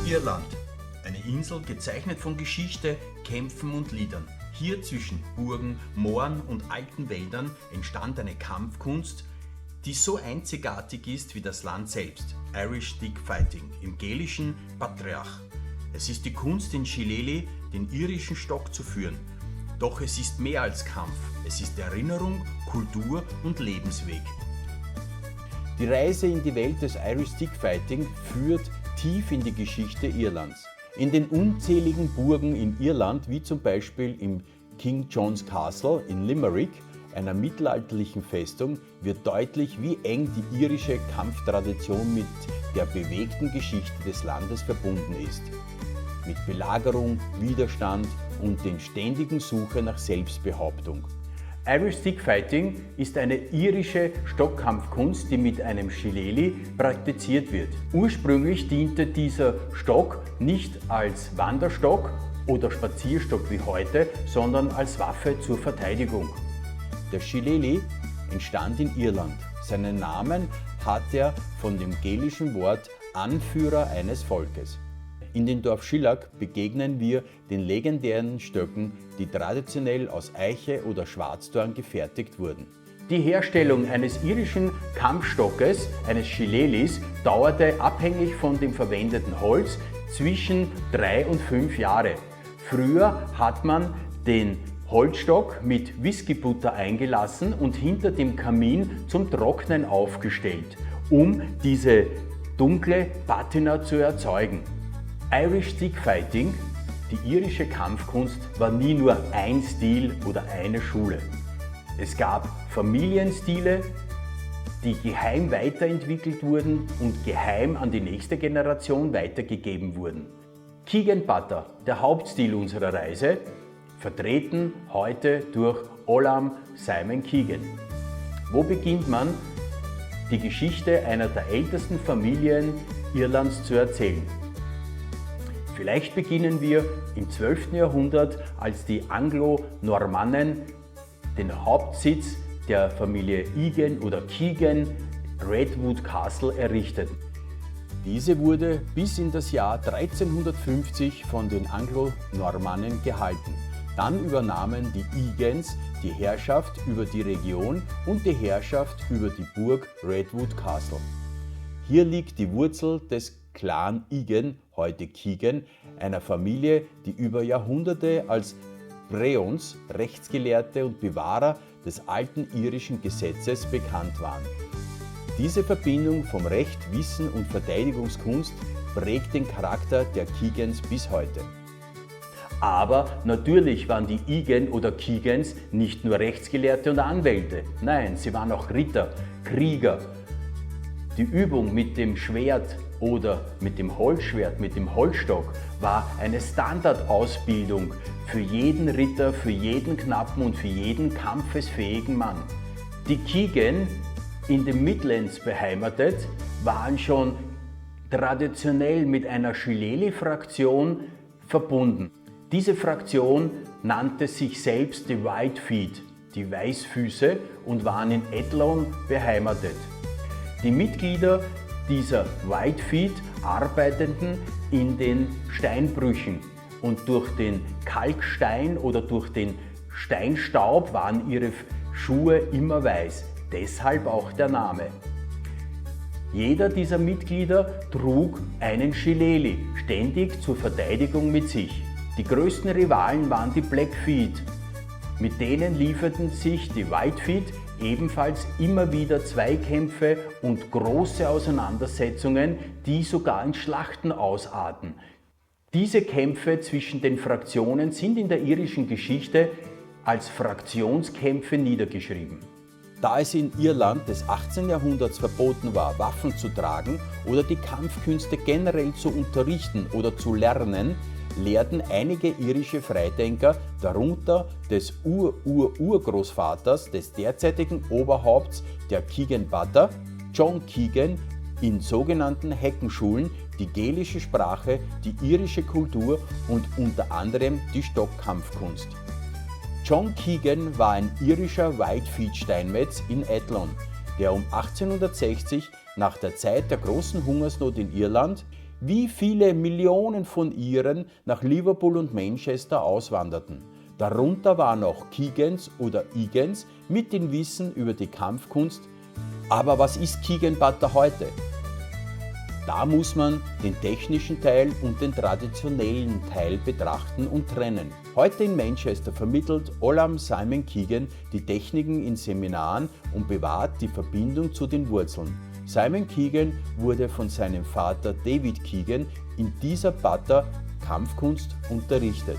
Irland. Eine Insel gezeichnet von Geschichte, Kämpfen und Liedern. Hier zwischen Burgen, Mooren und alten Wäldern entstand eine Kampfkunst, die so einzigartig ist wie das Land selbst, Irish Stick Fighting, im gälischen Patriarch. Es ist die Kunst, in Shillelagh den irischen Stock zu führen. Doch es ist mehr als Kampf, es ist Erinnerung, Kultur und Lebensweg. Die Reise in die Welt des Irish Stick Fighting führt tief in die Geschichte Irlands. In den unzähligen Burgen in Irland, wie zum Beispiel im King John's Castle in Limerick, einer mittelalterlichen Festung, wird deutlich, wie eng die irische Kampftradition mit der bewegten Geschichte des Landes verbunden ist. Mit Belagerung, Widerstand und den ständigen Suche nach Selbstbehauptung. Irish Stick Fighting ist eine irische Stockkampfkunst, die mit einem Shillelagh praktiziert wird. Ursprünglich diente dieser Stock nicht als Wanderstock oder Spazierstock wie heute, sondern als Waffe zur Verteidigung. Der Shillelagh entstand in Irland. Seinen Namen hat er von dem gälischen Wort Anführer eines Volkes. In dem Dorf Shelagh begegnen wir den legendären Stöcken, die traditionell aus Eiche oder Schwarzdorn gefertigt wurden. Die Herstellung eines irischen Kampfstockes, eines Shillellaghs, dauerte abhängig von dem verwendeten Holz zwischen 3 und 5 Jahre. Früher hat man den Holzstock mit Whiskybutter eingelassen und hinter dem Kamin zum Trocknen aufgestellt, um diese dunkle Patina zu erzeugen. Irish Stick Fighting, die irische Kampfkunst, war nie nur ein Stil oder eine Schule. Es gab Familienstile, die geheim weiterentwickelt wurden und geheim an die nächste Generation weitergegeben wurden. Keegan Butter, der Hauptstil unserer Reise, vertreten heute durch Olam Simon Keegan. Wo beginnt man, die Geschichte einer der ältesten Familien Irlands zu erzählen? Vielleicht beginnen wir im 12. Jahrhundert, als die Anglo-Normannen den Hauptsitz der Familie Egan oder Keegan, Redwood Castle, errichteten. Diese wurde bis in das Jahr 1350 von den Anglo-Normannen gehalten. Dann übernahmen die Egans die Herrschaft über die Region und die Herrschaft über die Burg Redwood Castle. Hier liegt die Wurzel des Clan Egan, heute Keegan, einer Familie, die über Jahrhunderte als Breons, Rechtsgelehrte und Bewahrer des alten irischen Gesetzes bekannt waren. Diese Verbindung vom Recht, Wissen und Verteidigungskunst prägt den Charakter der Keegans bis heute. Aber natürlich waren die Egan oder Keegans nicht nur Rechtsgelehrte und Anwälte. Nein, sie waren auch Ritter, Krieger. Die Übung mit dem Schwert oder mit dem Holzschwert, mit dem Holzstock war eine Standardausbildung für jeden Ritter, für jeden Knappen und für jeden kampfesfähigen Mann. Die Keegan, in den Midlands beheimatet, waren schon traditionell mit einer Shillelagh-Fraktion verbunden. Diese Fraktion nannte sich selbst die Whitefeet, die Weißfüße, und waren in Athlone beheimatet. Die Mitglieder dieser Whitefeet arbeiteten in den Steinbrüchen und durch den Kalkstein oder durch den Steinstaub waren ihre Schuhe immer weiß, deshalb auch der Name. Jeder dieser Mitglieder trug einen Shillelagh, ständig zur Verteidigung mit sich. Die größten Rivalen waren die Blackfeet. Mit denen lieferten sich die Whitefeet ebenfalls immer wieder Zweikämpfe und große Auseinandersetzungen, die sogar in Schlachten ausarten. Diese Kämpfe zwischen den Fraktionen sind in der irischen Geschichte als Fraktionskämpfe niedergeschrieben. Da es in Irland des 18. Jahrhunderts verboten war, Waffen zu tragen oder die Kampfkünste generell zu unterrichten oder zu lernen, lehrten einige irische Freidenker, darunter des Urgroßvaters des derzeitigen Oberhaupts der Keegan Butter, John Keegan, in sogenannten Heckenschulen die gälische Sprache, die irische Kultur und unter anderem die Stockkampfkunst. John Keegan war ein irischer Whitefeet-Steinmetz in Athlone, der um 1860 nach der Zeit der großen Hungersnot in Irland wie viele Millionen von Iren nach Liverpool und Manchester auswanderten. Darunter waren auch Keegans oder Eegans mit dem Wissen über die Kampfkunst. Aber was ist Keegan Butler heute? Da muss man den technischen Teil und den traditionellen Teil betrachten und trennen. Heute in Manchester vermittelt Olam Simon Keegan die Techniken in Seminaren und bewahrt die Verbindung zu den Wurzeln. Simon Keegan wurde von seinem Vater David Keegan in dieser Butler Kampfkunst unterrichtet.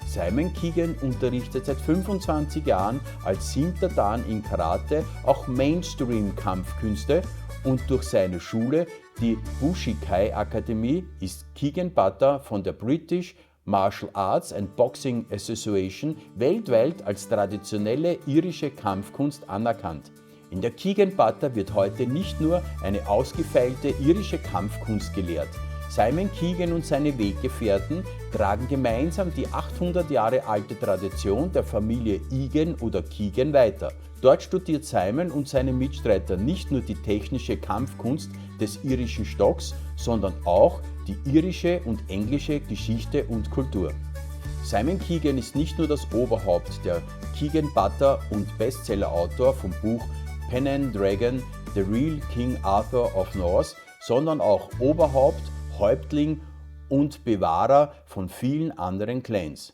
Simon Keegan unterrichtet seit 25 Jahren als 7. Dan in Karate auch Mainstream-Kampfkünste und durch seine Schule, die Bushikai Akademie, ist Keegan Butler von der British Martial Arts and Boxing Association weltweit als traditionelle irische Kampfkunst anerkannt. In der Keegan Butler wird heute nicht nur eine ausgefeilte irische Kampfkunst gelehrt. Simon Keegan und seine Weggefährten tragen gemeinsam die 800 Jahre alte Tradition der Familie Egan oder Keegan weiter. Dort studiert Simon und seine Mitstreiter nicht nur die technische Kampfkunst des irischen Stocks, sondern auch die irische und englische Geschichte und Kultur. Simon Keegan ist nicht nur das Oberhaupt der Keegan Butler und Bestsellerautor vom Buch Pen and Dragon, The Real King Arthur of North, sondern auch Oberhaupt, Häuptling und Bewahrer von vielen anderen Clans.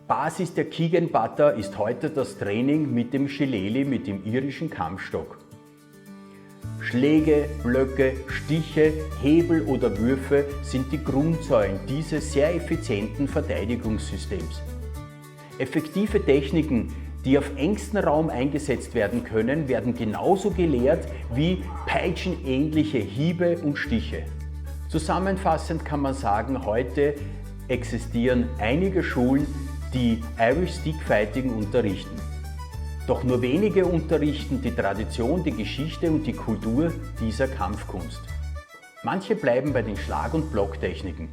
Basis der Keegan Butler ist heute das Training mit dem Shillelagh, mit dem irischen Kampfstock. Schläge, Blöcke, Stiche, Hebel oder Würfe sind die Grundsäulen dieses sehr effizienten Verteidigungssystems. Effektive Techniken, die auf engstem Raum eingesetzt werden können, werden genauso gelehrt wie peitschenähnliche Hiebe und Stiche. Zusammenfassend kann man sagen, heute existieren einige Schulen, die Irish Stick Fighting unterrichten. Doch nur wenige unterrichten die Tradition, die Geschichte und die Kultur dieser Kampfkunst. Manche bleiben bei den Schlag- und Blocktechniken.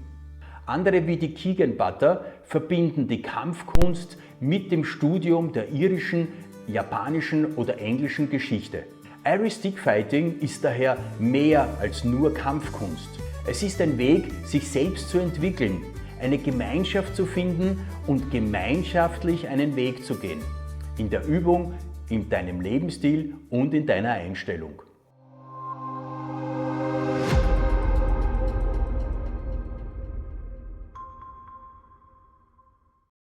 Andere wie die Keegan Butler verbinden die Kampfkunst mit dem Studium der irischen, japanischen oder englischen Geschichte. Irish Stick Fighting ist daher mehr als nur Kampfkunst. Es ist ein Weg, sich selbst zu entwickeln, eine Gemeinschaft zu finden und gemeinschaftlich einen Weg zu gehen. In der Übung, in deinem Lebensstil und in deiner Einstellung.